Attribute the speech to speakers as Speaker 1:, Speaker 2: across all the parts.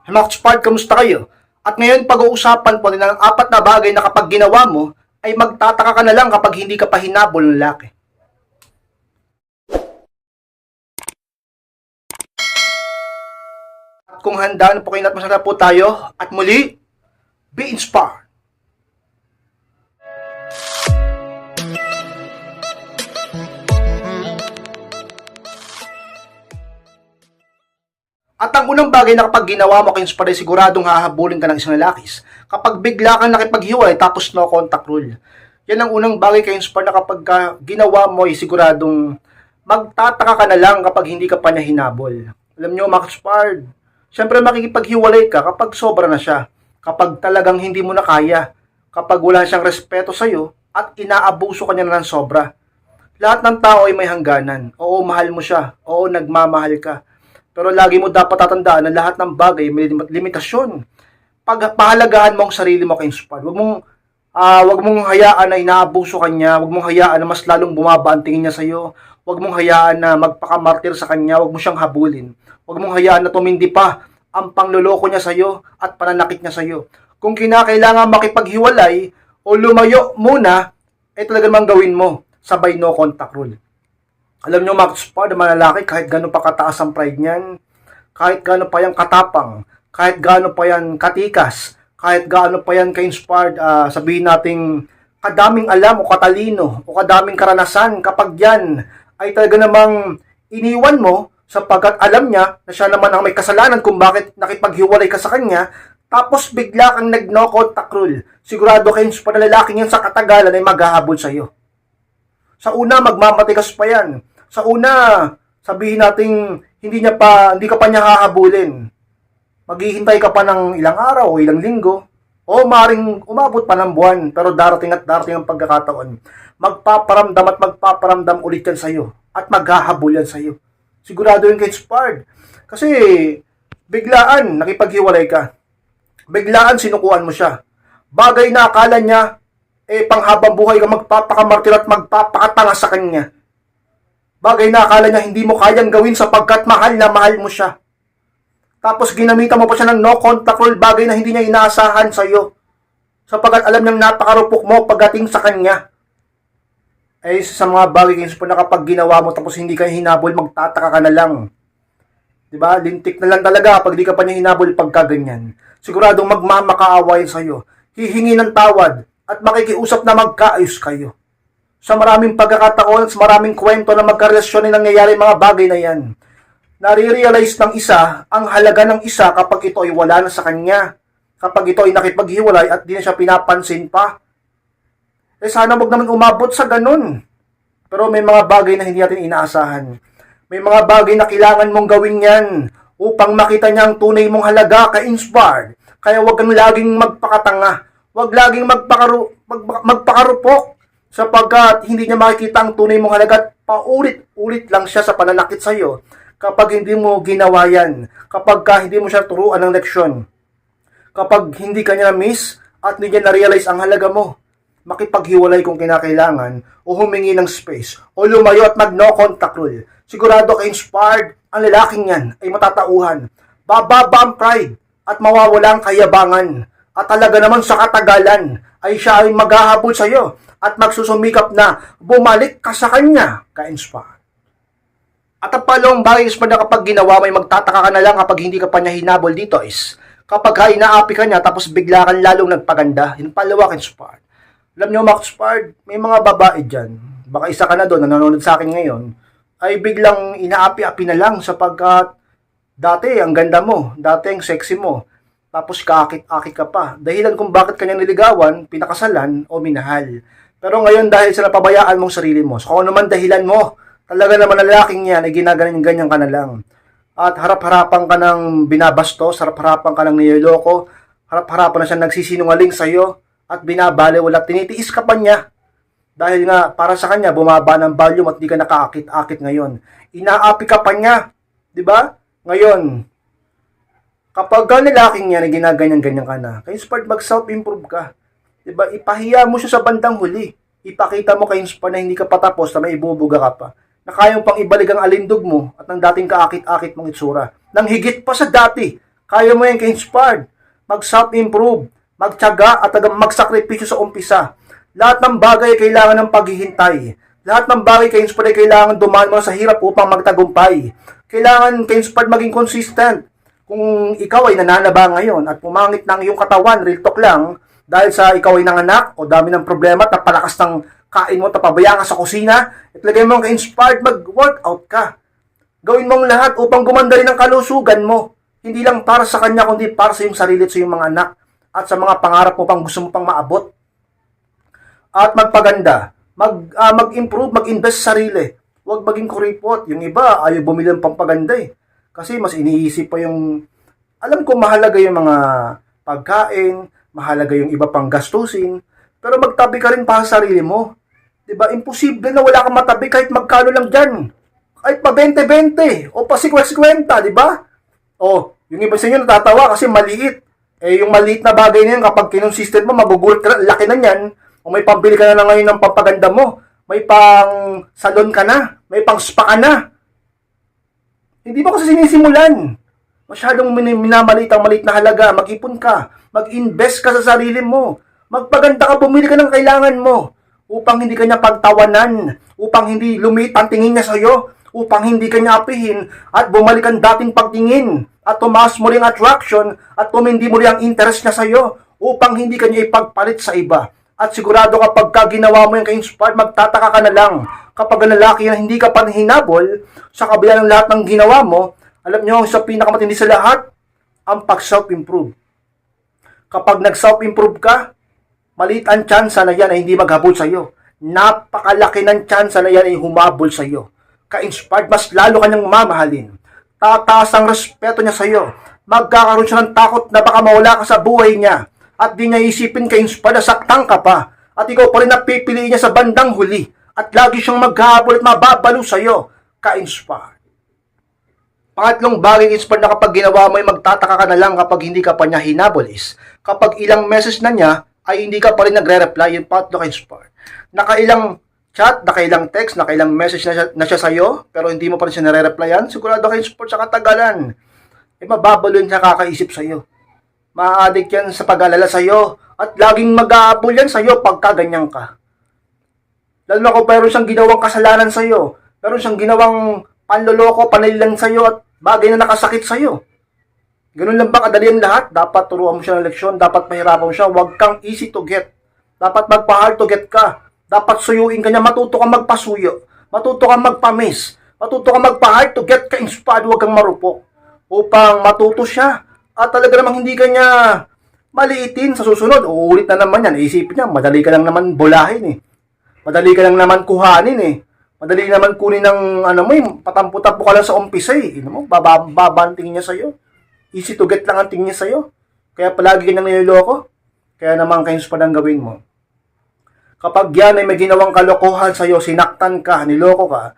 Speaker 1: Mga Spark, kamusta kayo? At ngayon pag-uusapan po ng apat na bagay na kapag ginawa mo, ay magtataka ka na lang kapag hindi ka pa hinabol ng lalaki. At kung handa na po kayo at masarap po tayo, at muli, be inspired! At ang unang bagay na kapag ginawa mo kayong spray, siguradong hahabulin ka ng isang lalakis. Kapag bigla kang nakipaghiwalay tapos no contact rule. Yan ang unang bagay kayong spray na kapag ginawa mo ay siguradong magtataka ka na lang kapag hindi ka pa niya hinabol. Alam nyo mga spard, syempre makikipaghiwalay ka kapag sobra na siya. Kapag talagang hindi mo na kaya. Kapag wala siyang respeto sa'yo at inaabuso ka niya na ng sobra. Lahat ng tao ay may hangganan. Oo, mahal mo siya. Oo, nagmamahal ka. Pero lagi mo dapat tatandaan na lahat ng bagay may limitasyon. Pagpahalagahan mo ang sarili mo kay Inspired. Wag mong hayaan na inaabuso ka niya. Wag mong hayaan na mas lalong bumaba ang tingin niya sa iyo. Wag mong hayaan na magpakamartir sa kanya. Wag mo siyang habulin. Wag mong hayaan na tumindi pa ang pangloloko niya sa iyo at pananakit niya sa iyo. Kung kinakailangan makipaghiwalay o lumayo muna, talaga namang gawin mo. Sabay no contact rule. Alam nyo mga Spark, mga lalaki, kahit gano'n pa kataas ang pride niyan, kahit gano'n pa yan katapang, kahit gano'n pa yan katikas, kahit gano'n pa yan ka-inspired, sabihin nating kadaming alam o katalino o kadaming karanasan, kapag yan ay talaga namang iniwan mo sapagkat alam niya na siya naman ang may kasalanan kung bakit nakipaghiwalay ka sa kanya, tapos bigla kang nag-no contact rule, sigurado kayo na lalaking yan sa katagalan ay maghahabol sa'yo. Sa una, magmamatigas pa yan. Sa una, sabihin natin, hindi ka pa niya hahabulin. Maghihintay ka pa ng ilang araw o ilang linggo. O maring umabot pa ng buwan. Pero darating at darating ang pagkakataon. Magpaparamdam at magpaparamdam ulit yan sa'yo. At maghahabol yan sa'yo. Sigurado yung Inspired. Kasi, biglaan, nakipaghiwalay ka. Biglaan, sinukuan mo siya. Bagay na akala niya, panghabang buhay ka magpapakamartir at magpapakatanga sa kanya. Bagay na akala niya hindi mo kayang gawin sapagkat mahal na mahal mo siya. Tapos ginamitan mo pa siya ng no contact rule, bagay na hindi niya inaasahan sa iyo. Sapagkat alam niyang napakarupok mo pagdating sa kanya. Sa mga bagay na kapag ginawa mo tapos hindi ka hinabol, magtataka ka na lang. Diba? Lintik na lang talaga pag di ka pa niya hinabol pagka ganyan. Siguradong magmamakaawa yun sa iyo. Hihingi ng tawad at makikiusap na magkaayos kayo. Sa maraming pagkakataon, sa maraming kwento na magkarelasyon na nangyayari mga bagay na yan. Nare-realize ng isa ang halaga ng isa kapag ito ay wala na sa kanya. Kapag ito ay nakipaghiwalay at di na siya pinapansin pa. Sana wag naman umabot sa ganun. Pero may mga bagay na hindi natin inaasahan. May mga bagay na kailangan mong gawin yan upang makita niya ang tunay mong halaga ka-inspired. Kaya wag kang laging magpakatanga. Huwag laging magpakarupok sapagkat hindi niya makikita ang tunay mong halaga at paulit-ulit lang siya sa pananakit sa iyo kapag hindi mo ginawa yan, kapag hindi mo siya turuan ng leksyon, kapag hindi ka niya na-miss at hindi niya na-realize ang halaga mo, makipaghiwalay kung kinakailangan o humingi ng space o lumayo at mag-no contact rule. Sigurado ka-inspired, ang lalaking yan ay matatauhan, bababa ang pride at mawawala ang kayabangan. At talaga naman sa katagalan ay siya ay maghahabol sa iyo at magsusumikap na bumalik ka sa kanya, ka-inspire. At ang palong bagay na kapag ginawa may magtataka ka na lang kapag hindi ka pa niya hinabol dito is kapag inaapi ka niya tapos bigla kang lalong nagpaganda, yung palawa, ka-inspire. Alam niyo mga ka-inspire, may mga babae dyan, baka isa ka na doon na nanonood sa akin ngayon, ay biglang inaapi-api na lang sapagkat dati ang ganda mo, dati ang sexy mo, tapos kaakit-akit ka pa. Dahilan kung bakit kanya niligawan, pinakasalan o minahal. Pero ngayon dahil sa napabayaan mong sarili mo, so kung ano man dahilan mo, talaga naman ang lalaking yan ay ginaganyan-ganyan ka na lang. At harap-harapan ka ng binabastos, harap-harapan ka ng niloloko, harap-harapan na siya nagsisinungaling sa'yo, at binabaliw at tinitiis ka pa niya. Dahil nga, para sa kanya, bumaba ng volume at di ka nakaakit-akit ngayon. Inaapi ka pa niya. Diba? Ngayon, kapag lalaking yan ay ginaganyan-ganyan ka na, ka-inspired mag-self-improve ka. Diba? Ipahiya mo siya sa bandang huli. Ipakita mo ka-inspired na hindi ka patapos na may ibubuga ka pa. Na kayang pang ibalik ang alindog mo at ng dating kaakit-akit mong itsura. Nang higit pa sa dati, Kaya mo yan ka-inspired. Mag-self-improve, magtiyaga at magsakripisyo sa umpisa. Lahat ng bagay kailangan ng paghihintay. Lahat ng bagay ka-inspired kailangan dumaan mo sa hirap upang magtagumpay. Kailangan ka-inspired maging consistent. Kung ikaw ay nananaba ngayon at pumangit ng iyong katawan, real talk lang, dahil sa ikaw ay nanganak o dami ng problema at napalakas ng kain mo, tapabayaan ka sa kusina, itlagay mo ang ka-inspired, mag-workout ka. Gawin mong lahat upang gumanda rin ang kalusugan mo. Hindi lang para sa kanya, kundi para sa iyong sarili at sa iyong mga anak at sa mga pangarap mo pang gusto mo pang maabot. At magpaganda, mag-improve, mag-invest sa sarili. Huwag maging kuripot. Yung iba, ayaw bumili ng pampaganda eh. Kasi mas iniisip pa yung, alam ko mahalaga yung mga pagkain, mahalaga yung iba pang gastusin, pero magtabi ka rin para sa sarili mo. Diba? Imposible na wala kang matabi kahit magkano lang dyan. Kahit pa 20-20 o pa 50-50, diba? O, yung iba sa inyo natatawa kasi maliit. Eh, yung maliit na bagay na yan, kapag kinonsistent mo, magugulat ka na, laki na yan. O may pambili ka na ngayon ng pampaganda mo. May pang salon ka na. May pang spa ka na. Hindi ba kasi sinisimulan? Masyadong minamaliit ang maliit na halaga. Mag-ipon ka. Mag-invest ka sa sarili mo. Magpaganda ka, bumili ka ng kailangan mo. Upang hindi ka niya pagtawanan. Upang hindi lumit ang tingin niya sa'yo. Upang hindi ka niya apihin. At bumalik ang dating pagtingin. At tumaas mo rin attraction. At tumindi mo rin ang interest niya sa'yo. Upang hindi ka niya ipagpalit sa iba. At sigurado kapag ginawa mo yung ka-inspired, magtataka ka na lang. Kapag ang lalaki na hindi ka pa hinabol, sa kabila ng lahat ng ginawa mo, alam nyo, sa pinakamatindi sa lahat, ang pag-self-improve. Kapag nag-self-improve ka, maliit ang tsansa na yan ay hindi maghabol sa'yo. Napakalaki ng tsansa na yan ay humabol sa'yo. Ka-inspired, mas lalo kanyang mamahalin. Tataas ang respeto niya sa'yo. Magkakaroon siya ng takot na baka mawala ka sa buhay niya. At di niya isipin ka-inspired na saktang ka pa. At ikaw pa rin napipiliin niya sa bandang huli. At lagi siyang maghahabol at mababalo sa'yo. Ka-inspired. Pangatlong bagay inspired na kapag ginawa mo ay magtataka ka na lang kapag hindi ka pa niya hinabol is kapag ilang message na niya ay hindi ka pa rin nagre-reply, yung pangatlo ka-inspired. Nakailang chat, nakailang text, nakailang message na siya sa'yo pero hindi mo pa rin siya nare-replyan, sigurado ka-inspired sa katagalan. Mababalo yun siya kakaisip sa'yo. Ma-addict yan sa pag-alala sa'yo at laging mag-aabol yan sa'yo pagka ganyan ka. Lalo na kung meron siyang ginawang kasalanan sa'yo, meron siyang ginawang panloloko, panalilan sa'yo at bagay na nakasakit sa'yo. Ganun lang ba kadali ang lahat? Dapat turuan mo siya ng leksyon, dapat mahirapan mo siya, huwag kang easy to get. Dapat magpa-hard to get ka. Dapat suyuin ka niya, matuto kang magpasuyo, matuto kang magpa-miss, matuto kang magpa-hard to get ka-inspired, huwag kang marupok. Upang matuto siya. At talaga namang hindi ka niya maliitin sa susunod. Uulit na naman yan. Isipin niya, madali ka lang naman bulahin eh. Madali ka lang naman kuhanin eh. Madali naman kunin ng patampo-tampo ka lang sa umpisa eh. Baba ang tingin niya sa'yo. Easy to get lang ang tingin niya sa'yo. Kaya palagi ka niyang niloloko. Kaya naman ka-inspired ang gawin mo. Kapag yan ay may ginawang kalokohan sa'yo, sinaktan ka, niloko ka,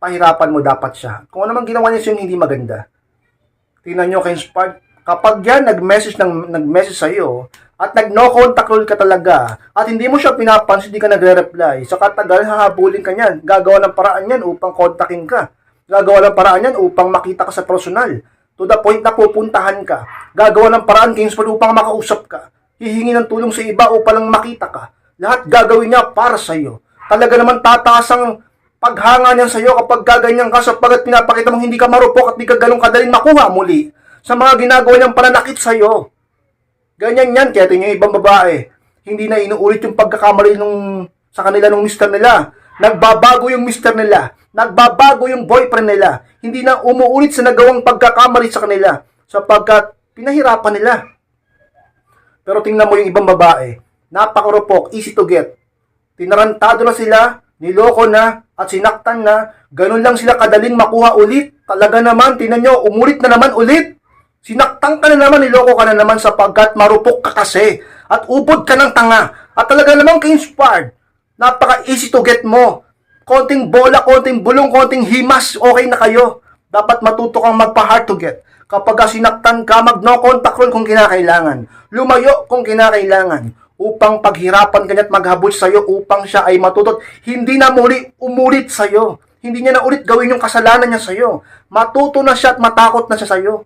Speaker 1: pahirapan mo dapat siya. Kung ano man ginawa niya yung hindi maganda. Tingnan nyo ka-inspired. Kapag yan nag-message sa iyo at nag-no contact rule ka talaga at hindi mo siya pinapansin, hindi ka nagre-reply, sa katagal hahabulin ka niyan. Gagawa ng paraan yan upang kontakin ka. Gagawa ng paraan yan upang makita ka sa personal. To the point na pupuntahan ka. Gagawa ng paraan ka-inspired upang makausap ka. Hihingi ng tulong sa iba upang lang makita ka. Lahat gagawin niya para sa iyo. Talaga naman tataas ang paghanga niyan sa iyo kapag gaganyan ka sapagkat pinapakita mong hindi ka marupok at hindi ka ganun kadaling makuha muli sa mga ginagawa niyang pananakit sa iyo. Ganyan yan, kaya tingnan yung ibang babae. Hindi na inuulit yung pagkakamali sa kanila nung mister nila. Nagbabago yung mister nila. Nagbabago yung boyfriend nila. Hindi na umuulit sa nagawang pagkakamali sa kanila sapagkat pinahirapan nila. Pero tingnan mo yung ibang babae. Napakarupok, easy to get. Tinarantado na sila, niloko na, at sinaktan na, ganun lang sila kadaling makuha ulit. Talaga naman, tingnan nyo, umulit na naman ulit. Sinaktan ka na naman, niloko ka na naman sapagkat marupok ka kasi. At ubod ka ng tanga. At talaga naman ka-inspired. Napaka-easy to get mo. Konting bola, konting bulong, konting himas, okay na kayo. Dapat matuto kang magpa-hard to get. Kapag sinaktan ka, mag-no contact rule kung kinakailangan. Lumayo kung kinakailangan. Upang paghirapan ka niya at maghabol sa'yo upang siya ay matutot. Hindi na muli umulit sa'yo. Hindi niya na ulit gawin yung kasalanan niya sa'yo. Matuto na siya at matakot na siya sa'yo.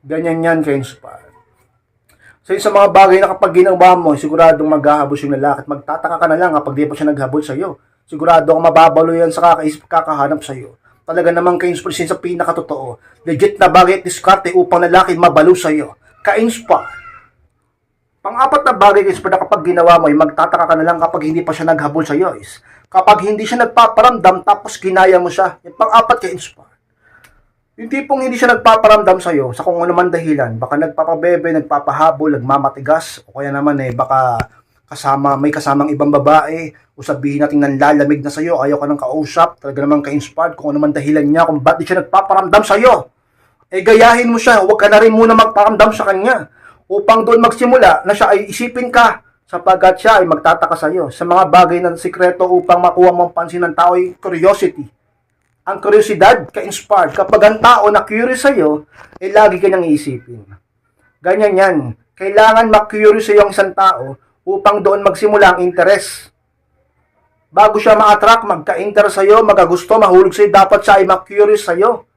Speaker 1: Ganyan yan ka-inspire. So sa mga bagay na kapag ginawa mo, siguradong maghahabol yung lalaki at magtataka ka na lang kapag di pa siya naghabol sa'yo. Sigurado kang mababalo yan sa kakaisip kakahanap sa'yo. Talaga namang ka-inspire sa pinakatotoo. Legit na bagay at diskarte upang lalaki mabalo sa'yo. Ka-inspire. Pang-apat na bagay ka-inspire na kapag ginawa mo, ay magtataka ka na lang kapag hindi pa siya naghabol sa'yo is kapag hindi siya nagpaparamdam tapos kinaya mo siya. Yung pang-apat ka-inspire. Yung tipong hindi siya nagpaparamdam sa'yo sa kung ano man dahilan, baka nagpapabebe, nagpapahabol, nagmamatigas, o kaya naman baka may kasamang ibang babae, o sabihin natin nanlalamig na sa'yo, ayaw ka ng kausap, talaga naman ka-inspired kung ano man dahilan niya, kung ba't di siya nagpaparamdam sa'yo. Gayahin mo siya, huwag ka na rin muna magparamdam sa kanya, upang doon magsimula na siya ay isipin ka, sapagkat siya ay magtataka sa'yo sa mga bagay ng sikreto upang makuha mong pansin ng tao ay curiosity. Ang kuryosidad, ka-inspired. Kapag ang tao na curious sa'yo, lagi ka niyang iisipin. Ganyan yan. Kailangan ma-curious sa'yo ang isang tao upang doon magsimula ang interes. Bago siya ma-attract, magka-interest sa'yo, magagusto, mahulog sa'yo, dapat siya ay ma-curious sa'yo.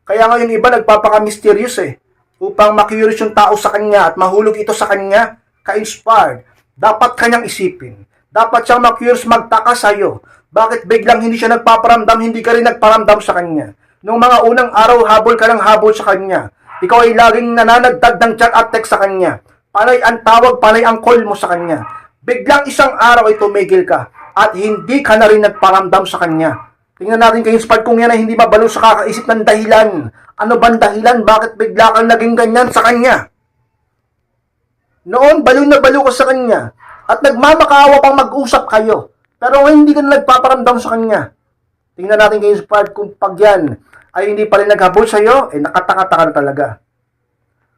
Speaker 1: Kaya ngayon iba nagpapaka-mysterious upang ma-curious yung tao sa kanya at mahulog ito sa kanya, ka-inspired. Dapat kanyang isipin. Dapat siyang ma-curious, magtaka sa'yo. Bakit biglang hindi siya nagpaparamdam, hindi ka rin nagparamdam sa kanya? Nung mga unang araw, habol ka ng habol sa kanya. Ikaw ay laging nananagtag ng chat at text sa kanya. Panay ang tawag, panay ang call mo sa kanya. Biglang isang araw ay tumigil ka at hindi ka na rin nagparamdam sa kanya. Tingnan natin kayo, inspired kung yan ay hindi mabalo sa kakaisip ng dahilan. Ano bang dahilan? Bakit bigla kang naging ganyan sa kanya? Noon, balo na balo ka sa kanya at nagmamakaawa pang mag-usap kayo. Pero hindi ka na nagpaparamdam sa kanya. Tingnan natin kayo inspired kung pag yan ay hindi pa rin naghabol sa'yo, nakataka-taka na talaga.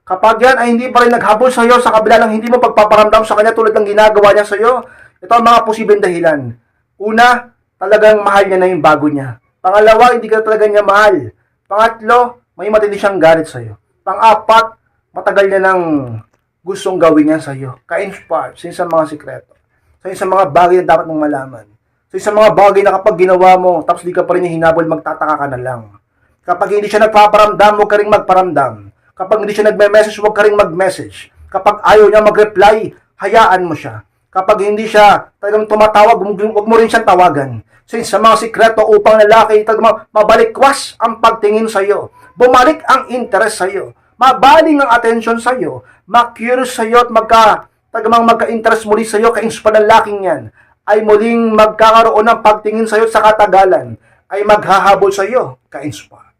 Speaker 1: Kapag yan ay hindi pa rin naghabol sa'yo sa kabila ng hindi mo pagpaparamdam sa kanya tulad ng ginagawa niya sa'yo, ito ang mga posibleng dahilan. Una, talagang mahal niya na yung bago niya. Pangalawa, hindi ka talaga niya mahal. Pangatlo, may matindi siyang galit sa'yo. Pang-apat, matagal niya nang gustong gawin niya sa'yo. Ka-inspired sa mga sikreto. Sa mga bagay na dapat mong malaman. Sa mga bagay na kapag ginawa mo, tapos di ka pa rin hinabol, magtataka ka na lang. Kapag hindi siya nagpaparamdam, huwag ka rin magparamdam. Kapag hindi siya nagme-message, huwag ka rin mag-message. Kapag ayaw niya mag-reply, hayaan mo siya. Kapag hindi siya talagang tumatawag, huwag mo rin siyang tawagan. Sa mga sikreto upang lalaki, talagang mabalikwas ang pagtingin sa'yo. Bumalik ang interest sa'yo. Mabaling ang attention sa'yo. Ma-curious sa'yo at tagamang magka-interest muli sa'yo, ka-inspire ng laking yan, ay muling magkakaroon ng pagtingin sa'yo sa katagalan, ay maghahabol sa'yo, ka-inspire.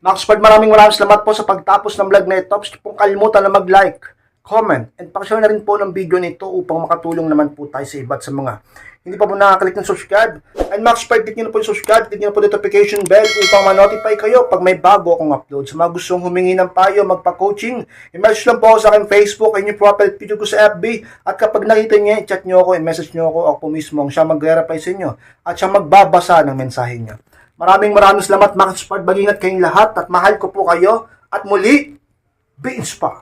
Speaker 1: Maxpert, maraming salamat po sa pagtapos ng vlog na ito. Gusto pong kalimutan na mag-like, comment, and pakishare na rin po ng video nito upang makatulong naman po tayo sa iba't sa mga hindi pa po nakakalik ng subscribe. And Maxpert, click nyo na po yung subscribe, click nyo na po yung notification bell upang ma-notify kayo pag may bago akong upload. Sa mga gustong humingi ng payo, magpa-coaching, i-message lang po ako sa aking Facebook, ay yung profile picture ko sa FB, at kapag nakita niya, i-chat nyo ako, i-message nyo ako po mismo ang siya mag-reply sa inyo, at siya magbabasa ng mensahe niya. Maraming salamat, Maxpert. Mag-ingat kayong lahat, at mahal ko po kayo, at muli, be inspired.